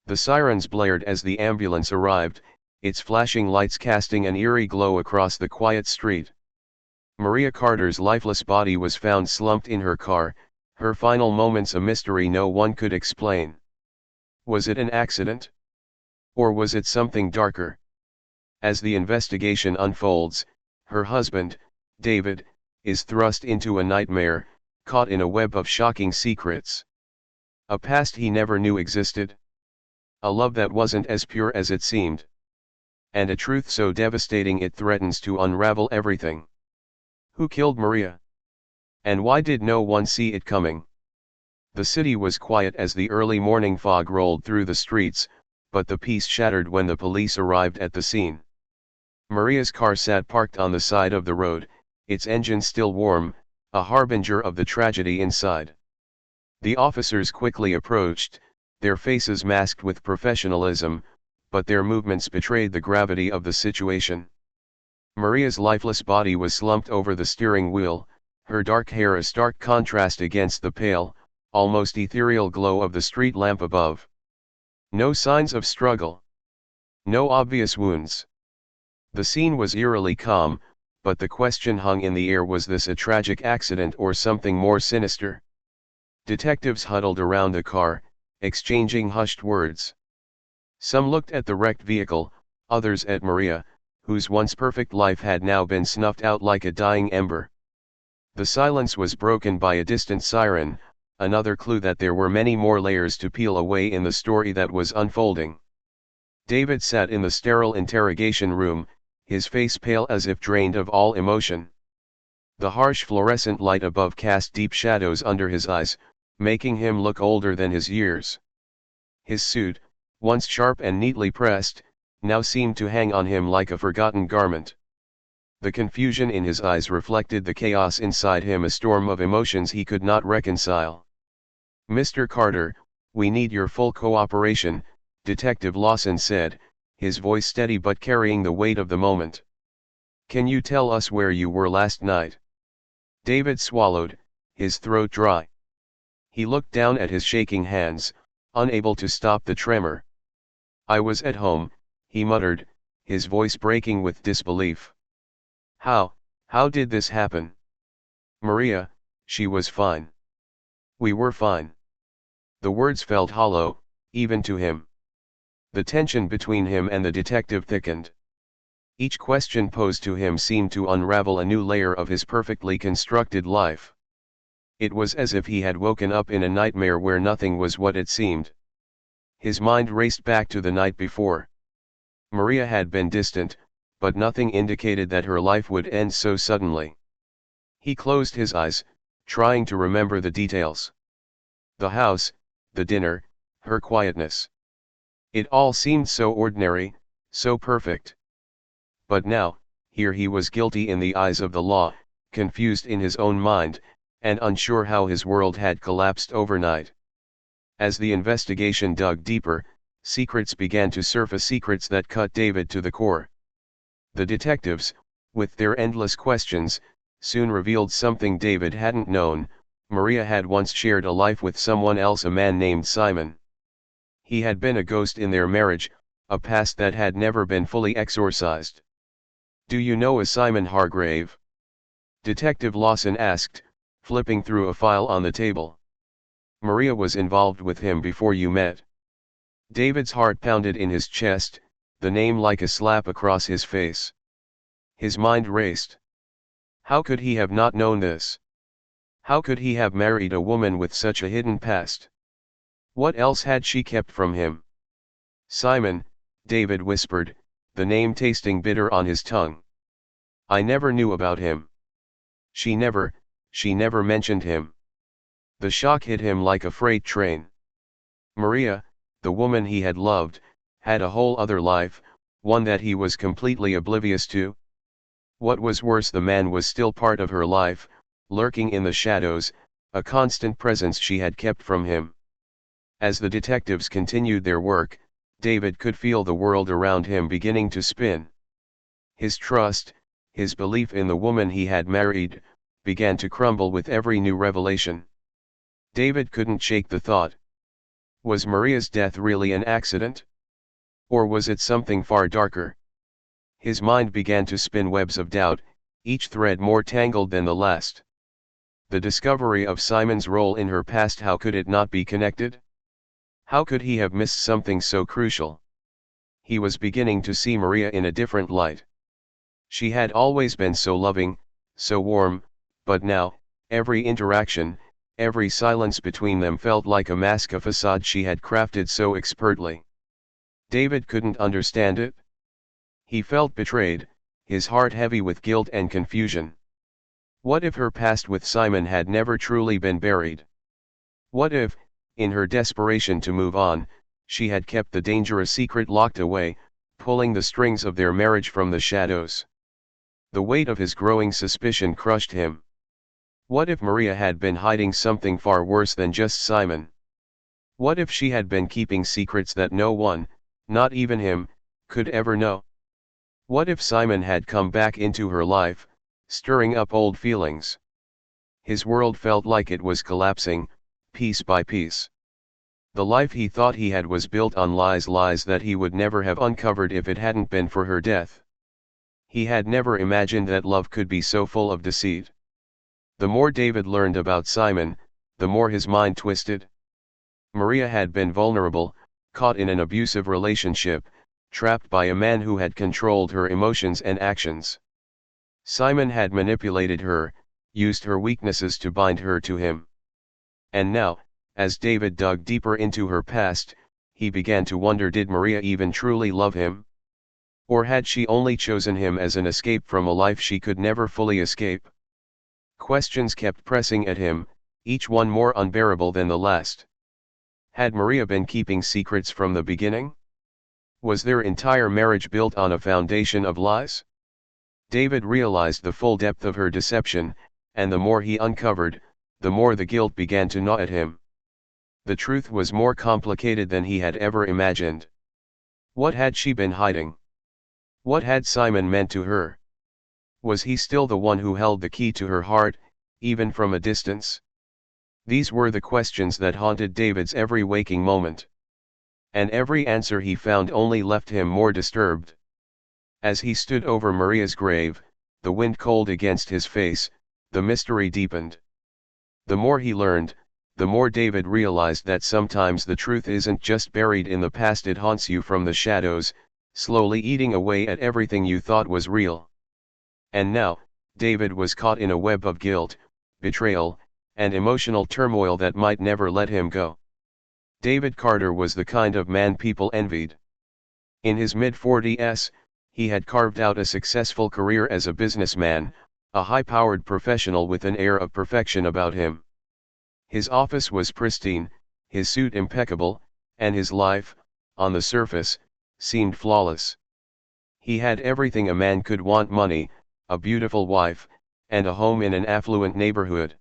The sirens blared as the ambulance arrived, its flashing lights casting an eerie glow across the quiet street. Maria Carter's lifeless body was found slumped in her car, her final moments a mystery no one could explain. Was it an accident? Or was it something darker? As the investigation unfolds, her husband, David, is thrust into a nightmare, caught in a web of shocking secrets. A past he never knew existed. A love that wasn't as pure as it seemed. And a truth so devastating it threatens to unravel everything. Who killed Maria? And why did no one see it coming? The city was quiet as the early morning fog rolled through the streets, but the peace shattered when the police arrived at the scene. Maria's car sat parked on the side of the road, its engine still warm, a harbinger of the tragedy inside. The officers quickly approached, their faces masked with professionalism, but their movements betrayed the gravity of the situation. Maria's lifeless body was slumped over the steering wheel, her dark hair a stark contrast against the pale, almost ethereal glow of the street lamp above. No signs of struggle. No obvious wounds. The scene was eerily calm, but the question hung in the air: was this a tragic accident or something more sinister? Detectives huddled around the car, exchanging hushed words. Some looked at the wrecked vehicle, others at Maria, whose once perfect life had now been snuffed out like a dying ember. The silence was broken by a distant siren, another clue that there were many more layers to peel away in the story that was unfolding. David sat in the sterile interrogation room, his face pale as if drained of all emotion. The harsh fluorescent light above cast deep shadows under his eyes, making him look older than his years. His suit, once sharp and neatly pressed, now seemed to hang on him like a forgotten garment. The confusion in his eyes reflected the chaos inside him, a storm of emotions he could not reconcile. "Mr. Carter, we need your full cooperation," Detective Lawson said, his voice steady but carrying the weight of the moment. "Can you tell us where you were last night?" David swallowed, his throat dry. He looked down at his shaking hands, unable to stop the tremor. "I was at home," he muttered, his voice breaking with disbelief. How did this happen?" "Maria, she was fine. We were fine." The words felt hollow, even to him. The tension between him and the detective thickened. Each question posed to him seemed to unravel a new layer of his perfectly constructed life. It was as if he had woken up in a nightmare where nothing was what it seemed. His mind raced back to the night before. Maria had been distant, but nothing indicated that her life would end so suddenly. He closed his eyes, trying to remember the details. The house, the dinner, her quietness. It all seemed so ordinary, so perfect. But now, here he was guilty in the eyes of the law, confused in his own mind, and unsure how his world had collapsed overnight. As the investigation dug deeper, secrets began to surface, secrets that cut David to the core. The detectives, with their endless questions, soon revealed something David hadn't known: Maria had once shared a life with someone else, a man named Simon. He had been a ghost in their marriage, a past that had never been fully exorcised. "Do you know a Simon Hargrave?" Detective Lawson asked, flipping through a file on the table. "Maria was involved with him before you met." David's heart pounded in his chest, the name like a slap across his face. His mind raced. How could he have not known this? How could he have married a woman with such a hidden past? What else had she kept from him? "Simon," David whispered, the name tasting bitter on his tongue. "I never knew about him." She never mentioned him. The shock hit him like a freight train. Maria, the woman he had loved, had a whole other life, one that he was completely oblivious to. What was worse, the man was still part of her life, lurking in the shadows, a constant presence she had kept from him. As the detectives continued their work, David could feel the world around him beginning to spin. His trust, his belief in the woman he had married, began to crumble with every new revelation. David couldn't shake the thought. Was Maria's death really an accident? Or was it something far darker? His mind began to spin webs of doubt, each thread more tangled than the last. The discovery of Simon's role in her past, how could it not be connected? How could he have missed something so crucial? He was beginning to see Maria in a different light. She had always been so loving, so warm, but now, every interaction, every silence between them felt like a mask, a facade she had crafted so expertly. David couldn't understand it. He felt betrayed, his heart heavy with guilt and confusion. What if her past with Simon had never truly been buried? What if, in her desperation to move on, she had kept the dangerous secret locked away, pulling the strings of their marriage from the shadows? The weight of his growing suspicion crushed him. What if Maria had been hiding something far worse than just Simon? What if she had been keeping secrets that no one, not even him, could ever know? What if Simon had come back into her life, stirring up old feelings? His world felt like it was collapsing, piece by piece. The life he thought he had was built on lies, lies that he would never have uncovered if it hadn't been for her death. He had never imagined that love could be so full of deceit. The more David learned about Simon, the more his mind twisted. Maria had been vulnerable, caught in an abusive relationship, trapped by a man who had controlled her emotions and actions. Simon had manipulated her, used her weaknesses to bind her to him. And now, as David dug deeper into her past, he began to wonder, did Maria even truly love him? Or had she only chosen him as an escape from a life she could never fully escape? Questions kept pressing at him, each one more unbearable than the last. Had Maria been keeping secrets from the beginning? Was their entire marriage built on a foundation of lies? David realized the full depth of her deception, and the more he uncovered, the more the guilt began to gnaw at him. The truth was more complicated than he had ever imagined. What had she been hiding? What had Simon meant to her? Was he still the one who held the key to her heart, even from a distance? These were the questions that haunted David's every waking moment. And every answer he found only left him more disturbed. As he stood over Maria's grave, the wind cold against his face, the mystery deepened. The more he learned, the more David realized that sometimes the truth isn't just buried in the past, it haunts you from the shadows, slowly eating away at everything you thought was real. And now, David was caught in a web of guilt, betrayal, and emotional turmoil that might never let him go. David Carter was the kind of man people envied. In his mid-40s, he had carved out a successful career as a businessman, a high-powered professional with an air of perfection about him. His office was pristine, his suit impeccable, and his life, on the surface, seemed flawless. He had everything a man could want: money, a beautiful wife, and a home in an affluent neighborhood.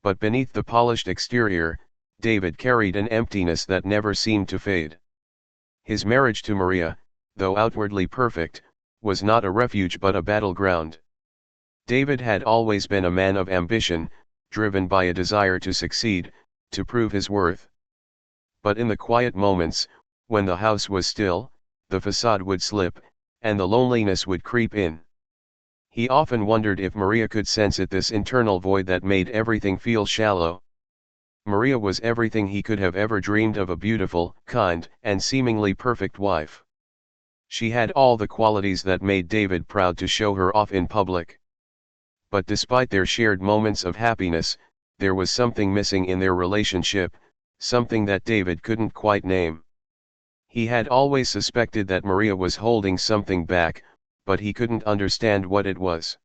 But beneath the polished exterior, David carried an emptiness that never seemed to fade. His marriage to Maria, though outwardly perfect, was not a refuge but a battleground. David had always been a man of ambition, driven by a desire to succeed, to prove his worth. But in the quiet moments, when the house was still, the facade would slip, and the loneliness would creep in. He often wondered if Maria could sense it, this internal void that made everything feel shallow. Maria was everything he could have ever dreamed of: a beautiful, kind, and seemingly perfect wife. She had all the qualities that made David proud to show her off in public. But despite their shared moments of happiness, there was something missing in their relationship, something that David couldn't quite name. He had always suspected that Maria was holding something back, but he couldn't understand what it was.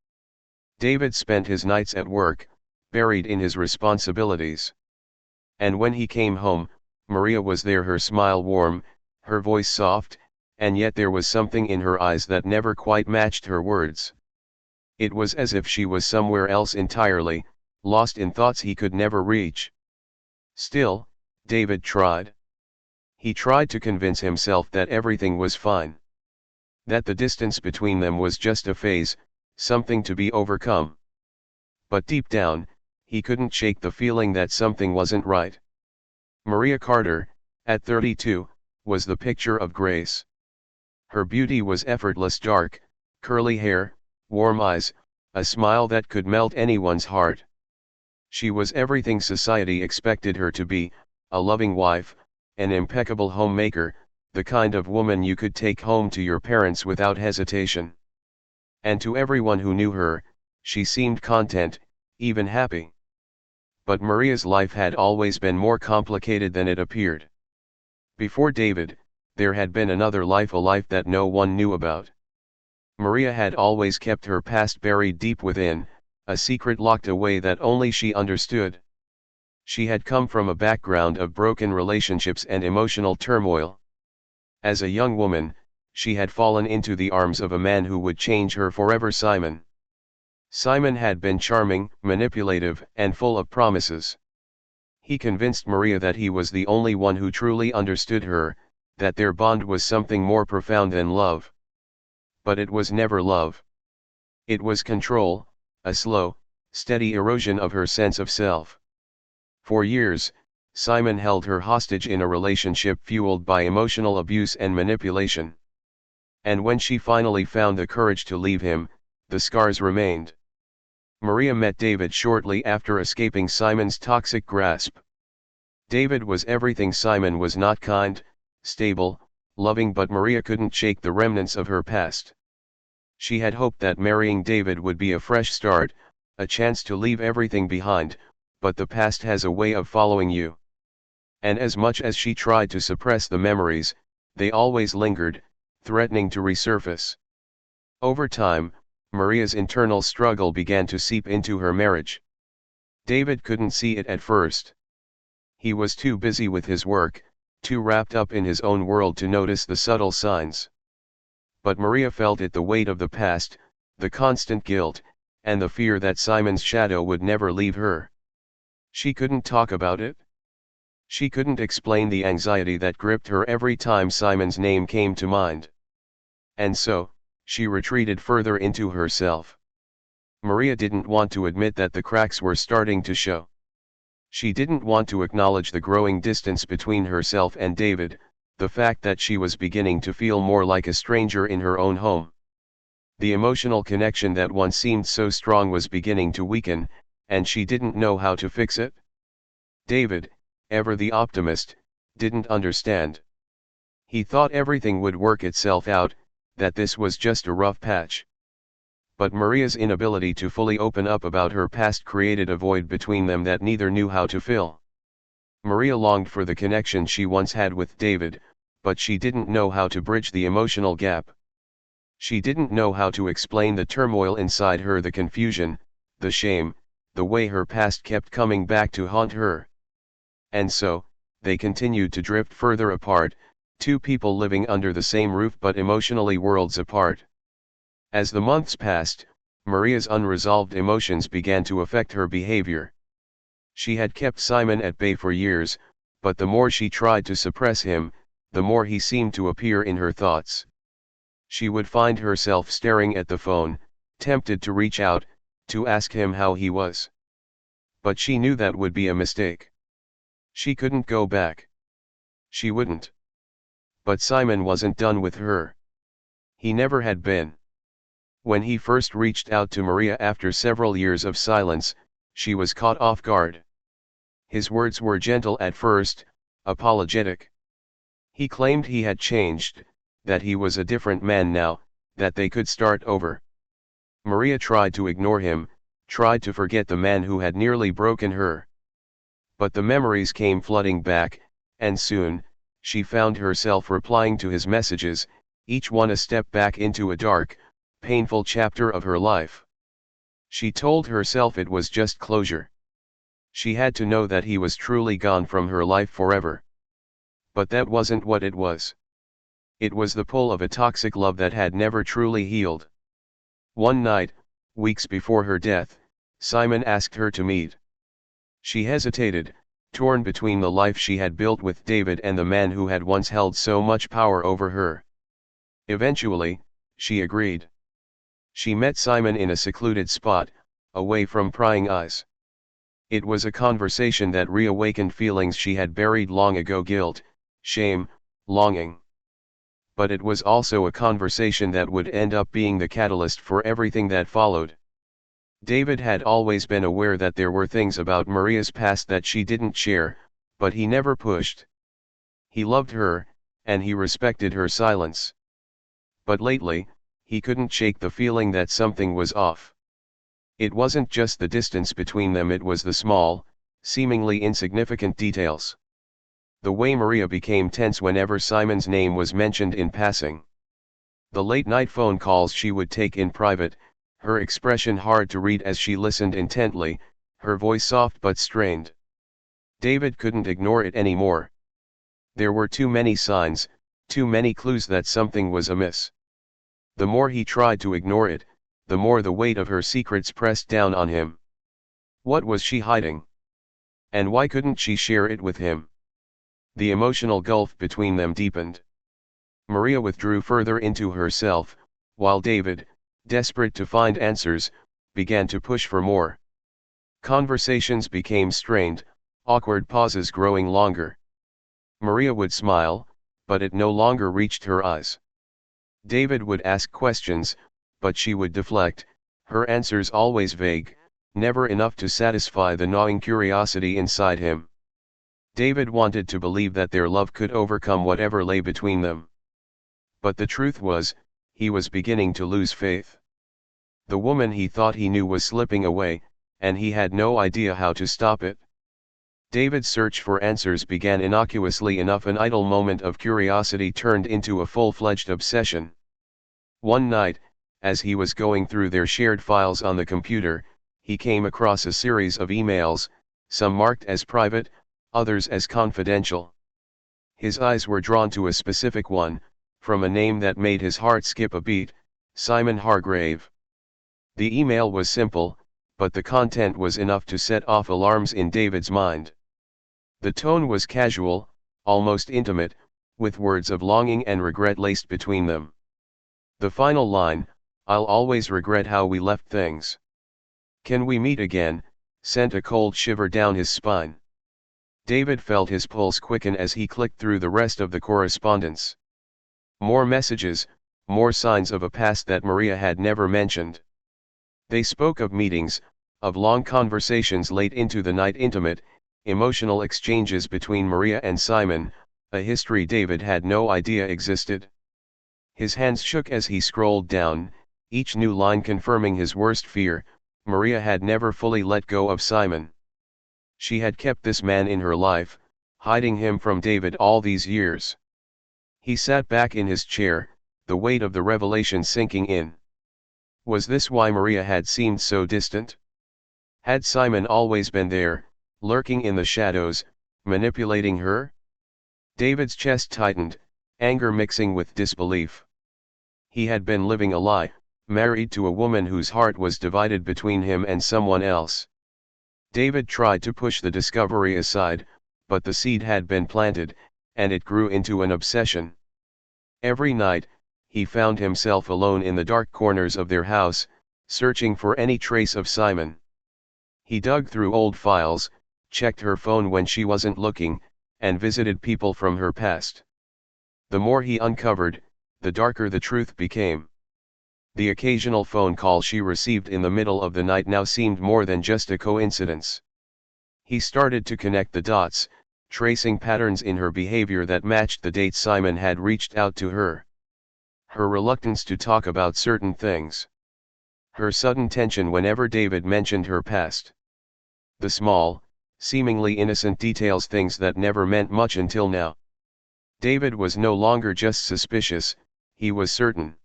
David spent his nights at work, buried in his responsibilities. And when he came home, Maria was there, her smile warm, her voice soft, and yet there was something in her eyes that never quite matched her words. It was as if she was somewhere else entirely, lost in thoughts he could never reach. Still, David tried. He tried to convince himself that everything was fine. That the distance between them was just a phase, something to be overcome. But deep down, he couldn't shake the feeling that something wasn't right. Maria Carter, At 32, was the picture of grace. Her beauty was effortless, dark, curly hair, warm eyes, a smile that could melt anyone's heart. She was everything society expected her to be, a loving wife, an impeccable homemaker, the kind of woman you could take home to your parents without hesitation. And to everyone who knew her, she seemed content, even happy. But Maria's life had always been more complicated than it appeared. Before David, there had been another life, a life that no one knew about. Maria had always kept her past buried deep within, a secret locked away that only she understood. She had come from a background of broken relationships and emotional turmoil. As a young woman, she had fallen into the arms of a man who would change her forever, Simon. Simon had been charming, manipulative, and full of promises. He convinced Maria that he was the only one who truly understood her, that their bond was something more profound than love. But it was never love. It was control, a slow, steady erosion of her sense of self. For years, Simon held her hostage in a relationship fueled by emotional abuse and manipulation. And when she finally found the courage to leave him, the scars remained. Maria met David shortly after escaping Simon's toxic grasp. David was everything Simon was not: kind, stable, loving, but Maria couldn't shake the remnants of her past. She had hoped that marrying David would be a fresh start, a chance to leave everything behind, but the past has a way of following you. And as much as she tried to suppress the memories, they always lingered, threatening to resurface. Over time, Maria's internal struggle began to seep into her marriage. David couldn't see it at first. He was too busy with his work, too wrapped up in his own world to notice the subtle signs. But Maria felt it: the weight of the past, the constant guilt, and the fear that Simon's shadow would never leave her. She couldn't talk about it. She couldn't explain the anxiety that gripped her every time Simon's name came to mind. And so, she retreated further into herself. Maria didn't want to admit that the cracks were starting to show. She didn't want to acknowledge the growing distance between herself and David, the fact that she was beginning to feel more like a stranger in her own home. The emotional connection that once seemed so strong was beginning to weaken, and she didn't know how to fix it. David, ever the optimist, didn't understand. He thought everything would work itself out, that this was just a rough patch. But Maria's inability to fully open up about her past created a void between them that neither knew how to fill. Maria longed for the connection she once had with David, but she didn't know how to bridge the emotional gap. She didn't know how to explain the turmoil inside her, the confusion, the shame, the way her past kept coming back to haunt her. And so, they continued to drift further apart, two people living under the same roof but emotionally worlds apart. As the months passed, Maria's unresolved emotions began to affect her behavior. She had kept Simon at bay for years, but the more she tried to suppress him, the more he seemed to appear in her thoughts. She would find herself staring at the phone, tempted to reach out, to ask him how he was. But she knew that would be a mistake. She couldn't go back. She wouldn't. But Simon wasn't done with her. He never had been. When he first reached out to Maria after several years of silence, she was caught off guard. His words were gentle at first, apologetic. He claimed he had changed, that he was a different man now, that they could start over. Maria tried to ignore him, tried to forget the man who had nearly broken her. But the memories came flooding back, and soon, she found herself replying to his messages, each one a step back into a dark, painful chapter of her life. She told herself it was just closure. She had to know that he was truly gone from her life forever. But that wasn't what it was. It was the pull of a toxic love that had never truly healed. One night, weeks before her death, Simon asked her to meet. She hesitated, torn between the life she had built with David and the man who had once held so much power over her. Eventually, she agreed. She met Simon in a secluded spot, away from prying eyes. It was a conversation that reawakened feelings she had buried long ago: guilt, shame, longing. But it was also a conversation that would end up being the catalyst for everything that followed. David had always been aware that there were things about Maria's past that she didn't share, but he never pushed. He loved her, and he respected her silence. But lately, he couldn't shake the feeling that something was off. It wasn't just the distance between them, it was the small, seemingly insignificant details. The way Maria became tense whenever Simon's name was mentioned in passing. The late-night phone calls she would take in private, her expression hard to read as she listened intently, her voice soft but strained. David couldn't ignore it anymore. There were too many signs, too many clues that something was amiss. The more he tried to ignore it, the more the weight of her secrets pressed down on him. What was she hiding? And why couldn't she share it with him? The emotional gulf between them deepened. Maria withdrew further into herself, while David, desperate to find answers, began to push for more. Conversations became strained, awkward pauses growing longer. Maria would smile, but it no longer reached her eyes. David would ask questions, but she would deflect, her answers always vague, never enough to satisfy the gnawing curiosity inside him. David wanted to believe that their love could overcome whatever lay between them. But the truth was, he was beginning to lose faith. The woman he thought he knew was slipping away, and he had no idea how to stop it. David's search for answers began innocuously enough. An idle moment of curiosity turned into a full-fledged obsession. One night, as he was going through their shared files on the computer, he came across a series of emails, some marked as private, others as confidential. His eyes were drawn to a specific one, from a name that made his heart skip a beat, Simon Hargrave. The email was simple, but the content was enough to set off alarms in David's mind. The tone was casual, almost intimate, with words of longing and regret laced between them. The final line, "I'll always regret how we left things. Can we meet again?" sent a cold shiver down his spine. David felt his pulse quicken as he clicked through the rest of the correspondence. More messages, more signs of a past that Maria had never mentioned. They spoke of meetings, of long conversations late into the night, intimate, emotional exchanges between Maria and Simon, a history David had no idea existed. His hands shook as he scrolled down, each new line confirming his worst fear: Maria had never fully let go of Simon. She had kept this man in her life, hiding him from David all these years. He sat back in his chair, the weight of the revelation sinking in. Was this why Maria had seemed so distant? Had Simon always been there, lurking in the shadows, manipulating her? David's chest tightened, anger mixing with disbelief. He had been living a lie, married to a woman whose heart was divided between him and someone else. David tried to push the discovery aside, but the seed had been planted, and it grew into an obsession. Every night, he found himself alone in the dark corners of their house, searching for any trace of Simon. He dug through old files, checked her phone when she wasn't looking, and visited people from her past. The more he uncovered, the darker the truth became. The occasional phone call she received in the middle of the night now seemed more than just a coincidence. He started to connect the dots, tracing patterns in her behavior that matched the dates Simon had reached out to her. Her reluctance to talk about certain things. Her sudden tension whenever David mentioned her past. The small, seemingly innocent details, things that never meant much until now. David was no longer just suspicious, he was certain.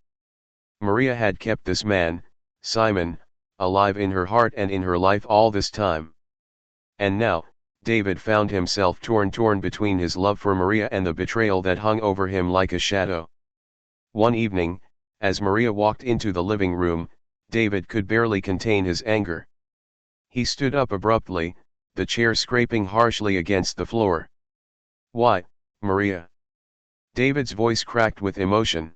Maria had kept this man, Simon, alive in her heart and in her life all this time. And now, David found himself torn between his love for Maria and the betrayal that hung over him like a shadow. One evening, as Maria walked into the living room, David could barely contain his anger. He stood up abruptly, the chair scraping harshly against the floor. "Why, Maria?" David's voice cracked with emotion.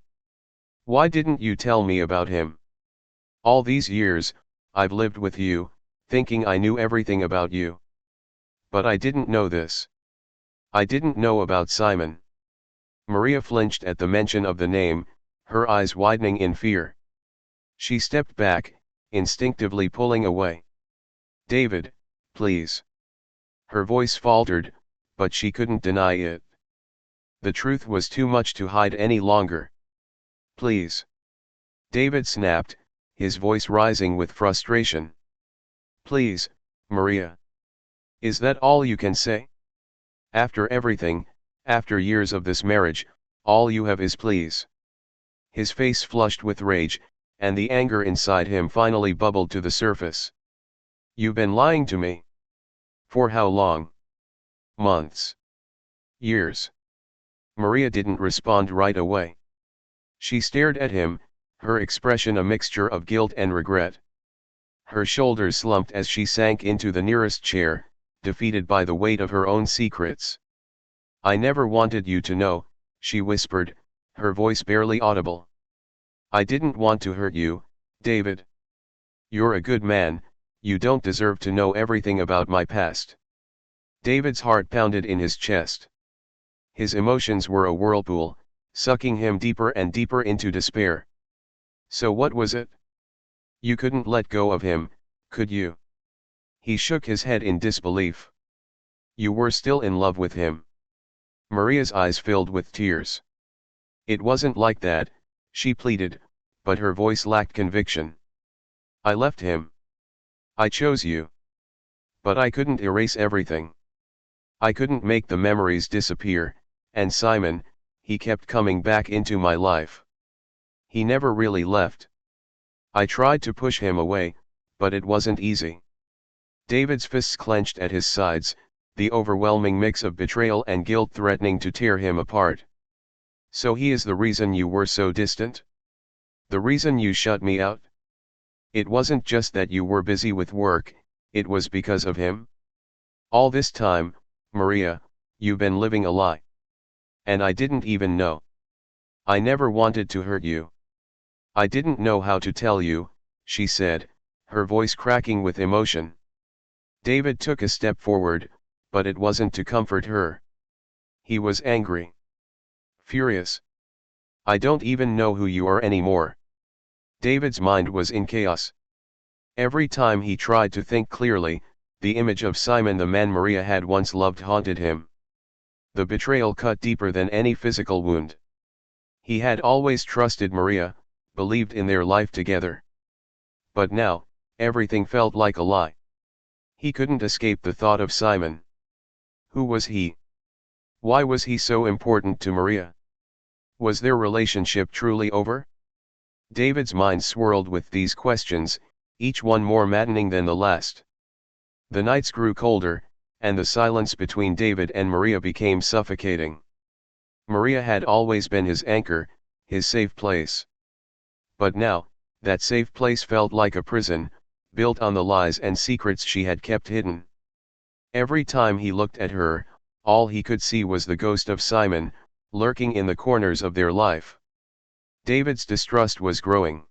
"Why didn't you tell me about him? All these years, I've lived with you, thinking I knew everything about you. But I didn't know this. I didn't know about Simon." Maria flinched at the mention of the name, her eyes widening in fear. She stepped back, instinctively pulling away. "David, please." Her voice faltered, but she couldn't deny it. The truth was too much to hide any longer. "Please." David snapped, his voice rising with frustration. "Please, Maria. Is that all you can say? After everything, after years of this marriage, all you have is please." His face flushed with rage, and the anger inside him finally bubbled to the surface. "You've been lying to me. For how long? Months? Years?" Maria didn't respond right away. She stared at him, her expression a mixture of guilt and regret. Her shoulders slumped as she sank into the nearest chair, defeated by the weight of her own secrets. "I never wanted you to know," she whispered, her voice barely audible. "I didn't want to hurt you, David. You're a good man, you don't deserve to know everything about my past." David's heart pounded in his chest. His emotions were a whirlpool, sucking him deeper and deeper into despair. "So what was it? You couldn't let go of him, could you?" He shook his head in disbelief. "You were still in love with him." Maria's eyes filled with tears. "It wasn't like that," she pleaded, but her voice lacked conviction. "I left him. I chose you. But I couldn't erase everything. I couldn't make the memories disappear, and Simon, he kept coming back into my life. He never really left. I tried to push him away, but it wasn't easy." David's fists clenched at his sides, the overwhelming mix of betrayal and guilt threatening to tear him apart. "So he is the reason you were so distant? The reason you shut me out? It wasn't just that you were busy with work, it was because of him? All this time, Maria, you've been living a lie. And I didn't even know. I never wanted to hurt you. I didn't know how to tell you," she said, her voice cracking with emotion. David took a step forward, but it wasn't to comfort her. He was angry. Furious. "I don't even know who you are anymore." David's mind was in chaos. Every time he tried to think clearly, the image of Simon, the man Maria had once loved, haunted him. The betrayal cut deeper than any physical wound. He had always trusted Maria, believed in their life together. But now, everything felt like a lie. He couldn't escape the thought of Simon. Who was he? Why was he so important to Maria? Was their relationship truly over? David's mind swirled with these questions, each one more maddening than the last. The nights grew colder, and the silence between David and Maria became suffocating. Maria had always been his anchor, his safe place. But now, that safe place felt like a prison, built on the lies and secrets she had kept hidden. Every time he looked at her, all he could see was the ghost of Simon, lurking in the corners of their life. David's distrust was growing.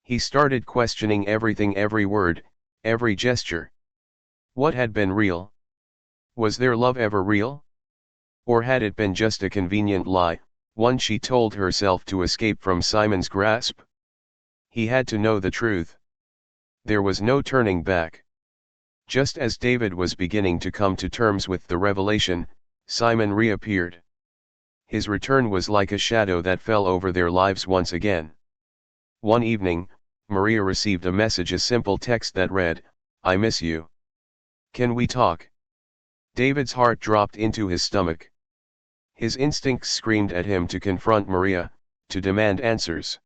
He started questioning everything, every word, every gesture. What had been real? Was their love ever real? Or had it been just a convenient lie, one she told herself to escape from Simon's grasp? He had to know the truth. There was no turning back. Just as David was beginning to come to terms with the revelation, Simon reappeared. His return was like a shadow that fell over their lives once again. One evening, Maria received a message, a simple text that read, "I miss you. Can we talk?" David's heart dropped into his stomach. His instincts screamed at him to confront Maria, to demand answers.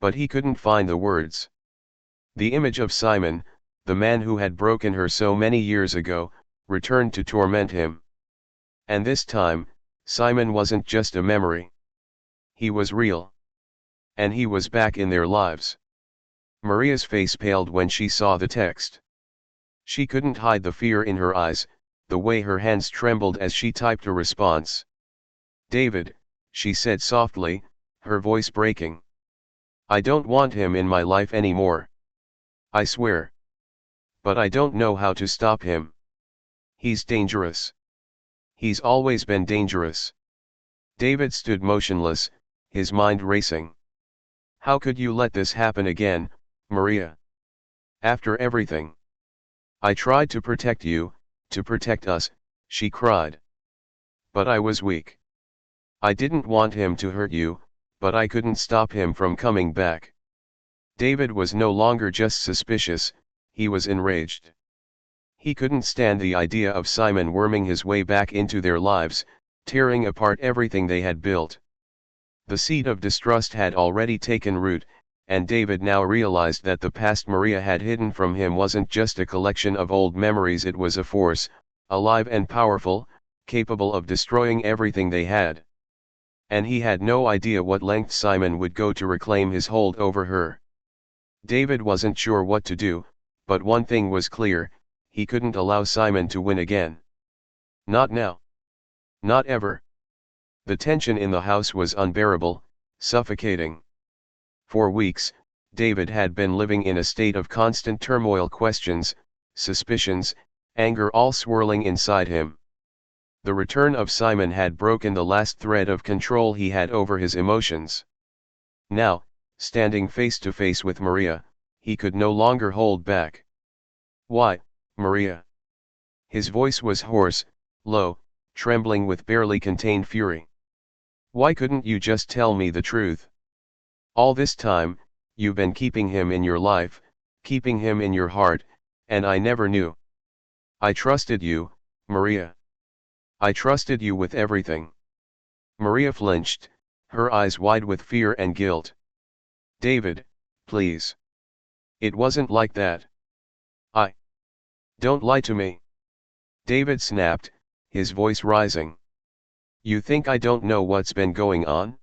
But he couldn't find the words. The image of Simon, the man who had broken her so many years ago, returned to torment him. And this time, Simon wasn't just a memory. He was real. And he was back in their lives. Maria's face paled when she saw the text. She couldn't hide the fear in her eyes, the way her hands trembled as she typed a response. "David," she said softly, her voice breaking. "I don't want him in my life anymore. I swear. But I don't know how to stop him. He's dangerous. He's always been dangerous." David stood motionless, his mind racing. How could you let this happen again, Maria? After everything. I tried to protect you, to protect us, she cried. But I was weak. I didn't want him to hurt you, but I couldn't stop him from coming back. David was no longer just suspicious, he was enraged. He couldn't stand the idea of Simon worming his way back into their lives, tearing apart everything they had built. The seed of distrust had already taken root, and David now realized that the past Maria had hidden from him wasn't just a collection of old memories, it was a force, alive and powerful, capable of destroying everything they had. And he had no idea what length Simon would go to reclaim his hold over her. David wasn't sure what to do, but one thing was clear, he couldn't allow Simon to win again. Not now. Not ever. The tension in the house was unbearable, suffocating. For weeks, David had been living in a state of constant turmoil, questions, suspicions, anger all swirling inside him. The return of Simon had broken the last thread of control he had over his emotions. Now, standing face to face with Maria, he could no longer hold back. Why, Maria? His voice was hoarse, low, trembling with barely contained fury. Why couldn't you just tell me the truth? All this time, you've been keeping him in your life, keeping him in your heart, and I never knew. I trusted you, Maria. I trusted you with everything. Maria flinched, her eyes wide with fear and guilt. David, please. It wasn't like that. Don't lie to me. David snapped, his voice rising. You think I don't know what's been going on?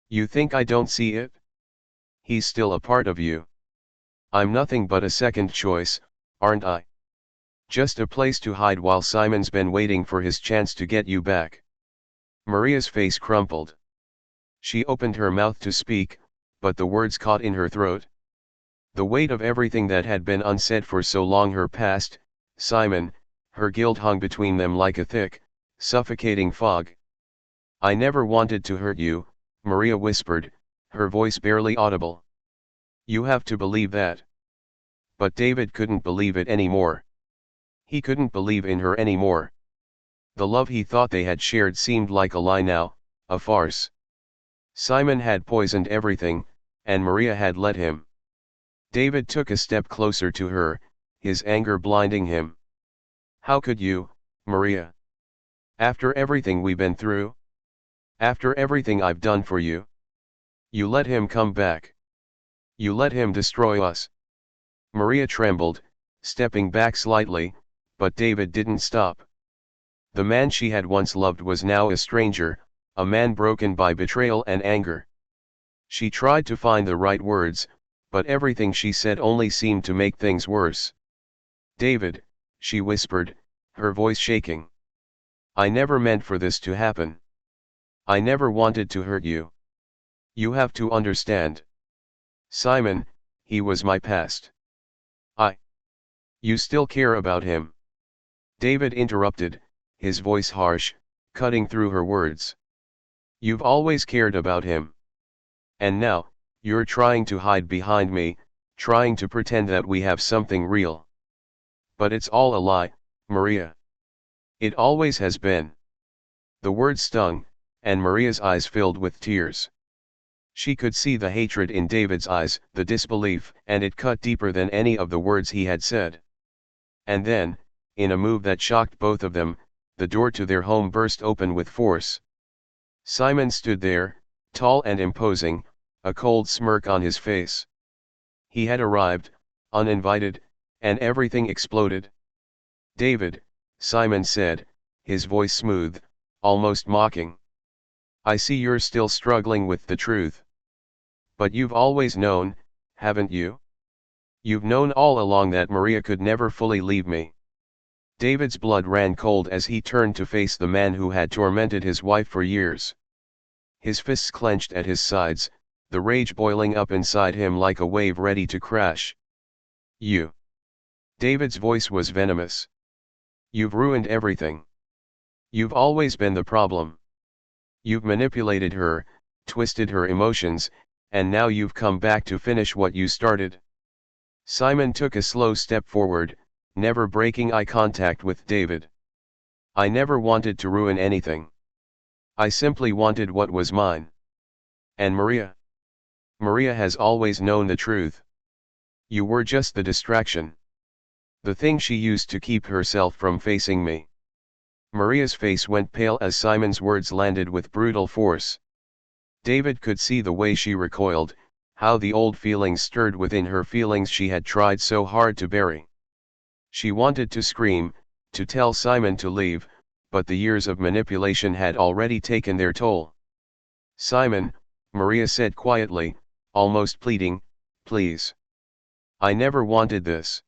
You think I don't see it? He's still a part of you. I'm nothing but a second choice, aren't I? Just a place to hide while Simon's been waiting for his chance to get you back. Maria's face crumpled. She opened her mouth to speak, but the words caught in her throat. The weight of everything that had been unsaid for so long, her past, Simon, her guilt hung between them like a thick, suffocating fog. I never wanted to hurt you, Maria whispered, her voice barely audible. You have to believe that. But David couldn't believe it anymore. He couldn't believe in her anymore. The love he thought they had shared seemed like a lie now, a farce. Simon had poisoned everything, and Maria had let him. David took a step closer to her, his anger blinding him. How could you, Maria? After everything we've been through? After everything I've done for you? You let him come back. You let him destroy us. Maria trembled, stepping back slightly, but David didn't stop. The man she had once loved was now a stranger, a man broken by betrayal and anger. She tried to find the right words, but everything she said only seemed to make things worse. David, she whispered, her voice shaking. I never meant for this to happen. I never wanted to hurt you. You have to understand. Simon, he was my past. You still care about him. David interrupted, his voice harsh, cutting through her words. You've always cared about him. And now, you're trying to hide behind me, trying to pretend that we have something real. But it's all a lie, Maria. It always has been. The words stung, and Maria's eyes filled with tears. She could see the hatred in David's eyes, the disbelief, and it cut deeper than any of the words he had said. And then, in a move that shocked both of them, the door to their home burst open with force. Simon stood there, tall and imposing, a cold smirk on his face. He had arrived, uninvited, and everything exploded. David, Simon said, his voice smooth, almost mocking. I see you're still struggling with the truth. But you've always known, haven't you? You've known all along that Maria could never fully leave me. David's blood ran cold as he turned to face the man who had tormented his wife for years. His fists clenched at his sides, the rage boiling up inside him like a wave ready to crash. You. David's voice was venomous. You've ruined everything. You've always been the problem. You've manipulated her, twisted her emotions, and now you've come back to finish what you started. Simon took a slow step forward, never breaking eye contact with David. I never wanted to ruin anything. I simply wanted what was mine. And Maria? Maria has always known the truth. You were just the distraction. The thing she used to keep herself from facing me. Maria's face went pale as Simon's words landed with brutal force. David could see the way she recoiled, how the old feelings stirred within her, feelings she had tried so hard to bury. She wanted to scream, to tell Simon to leave, but the years of manipulation had already taken their toll. Simon, Maria said quietly, almost pleading, please. I never wanted this.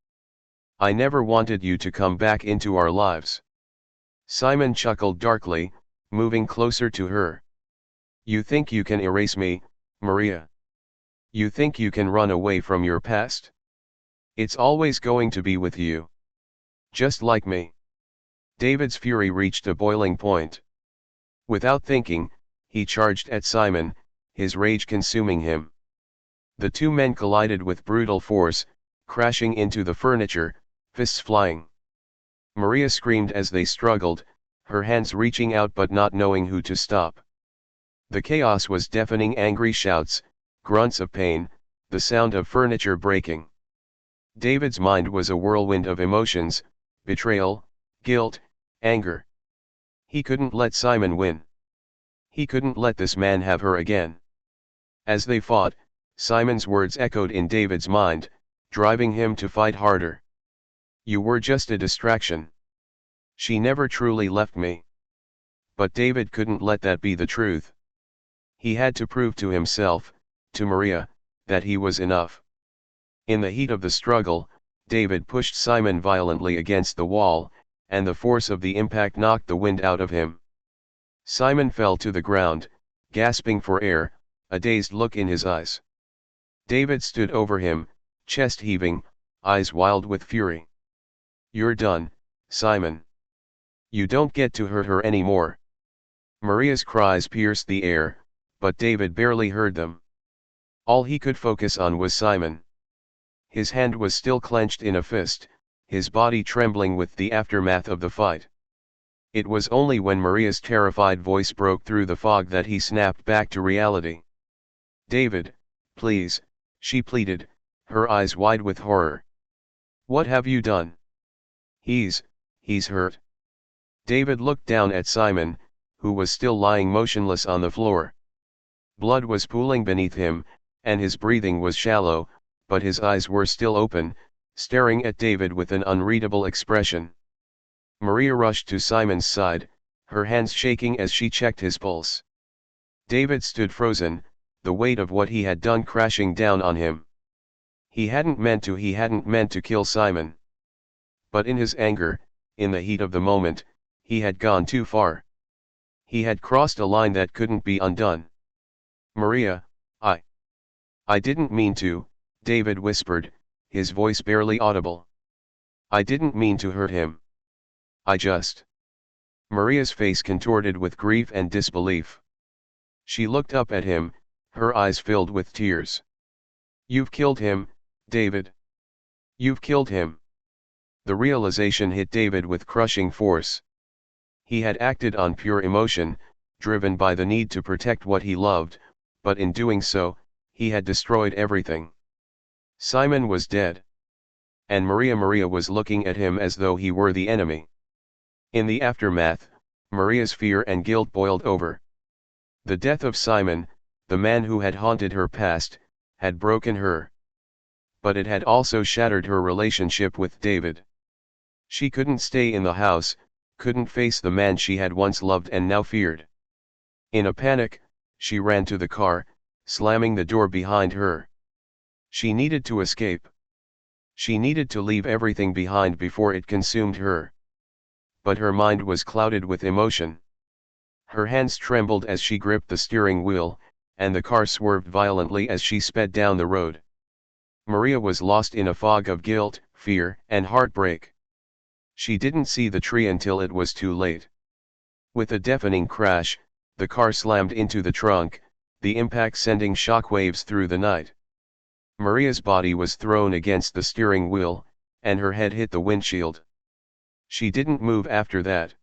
I never wanted you to come back into our lives. Simon chuckled darkly, moving closer to her. You think you can erase me, Maria? You think you can run away from your past? It's always going to be with you. Just like me. David's fury reached a boiling point. Without thinking, he charged at Simon, his rage consuming him. The two men collided with brutal force, crashing into the furniture, fists flying. Maria screamed as they struggled, her hands reaching out but not knowing who to stop. The chaos was deafening, angry shouts, grunts of pain, the sound of furniture breaking. David's mind was a whirlwind of emotions, betrayal, guilt, anger. He couldn't let Simon win. He couldn't let this man have her again. As they fought, Simon's words echoed in David's mind, driving him to fight harder. You were just a distraction. She never truly left me. But David couldn't let that be the truth. He had to prove to himself, to Maria, that he was enough. In the heat of the struggle, David pushed Simon violently against the wall, and the force of the impact knocked the wind out of him. Simon fell to the ground, gasping for air, a dazed look in his eyes. David stood over him, chest heaving, eyes wild with fury. You're done, Simon. You don't get to hurt her anymore. Maria's cries pierced the air, but David barely heard them. All he could focus on was Simon. His hand was still clenched in a fist, his body trembling with the aftermath of the fight. It was only when Maria's terrified voice broke through the fog that he snapped back to reality. David, please, she pleaded, her eyes wide with horror. What have you done? He's hurt. David looked down at Simon, who was still lying motionless on the floor. Blood was pooling beneath him, and his breathing was shallow, but his eyes were still open, staring at David with an unreadable expression. Maria rushed to Simon's side, her hands shaking as she checked his pulse. David stood frozen, the weight of what he had done crashing down on him. He hadn't meant to kill Simon. But in his anger, in the heat of the moment, he had gone too far. He had crossed a line that couldn't be undone. Maria, I didn't mean to, David whispered, his voice barely audible. I didn't mean to hurt him. I just... Maria's face contorted with grief and disbelief. She looked up at him, her eyes filled with tears. You've killed him, David. You've killed him. The realization hit David with crushing force. He had acted on pure emotion, driven by the need to protect what he loved, but in doing so, he had destroyed everything. Simon was dead. And Maria was looking at him as though he were the enemy. In the aftermath, Maria's fear and guilt boiled over. The death of Simon, the man who had haunted her past, had broken her. But it had also shattered her relationship with David. She couldn't stay in the house, couldn't face the man she had once loved and now feared. In a panic, she ran to the car, slamming the door behind her. She needed to escape. She needed to leave everything behind before it consumed her. But her mind was clouded with emotion. Her hands trembled as she gripped the steering wheel, and the car swerved violently as she sped down the road. Maria was lost in a fog of guilt, fear, and heartbreak. She didn't see the tree until it was too late. With a deafening crash, The car slammed into the trunk, the impact sending shockwaves through the night. Maria's body was thrown against the steering wheel, and her head hit the windshield. She didn't move after that.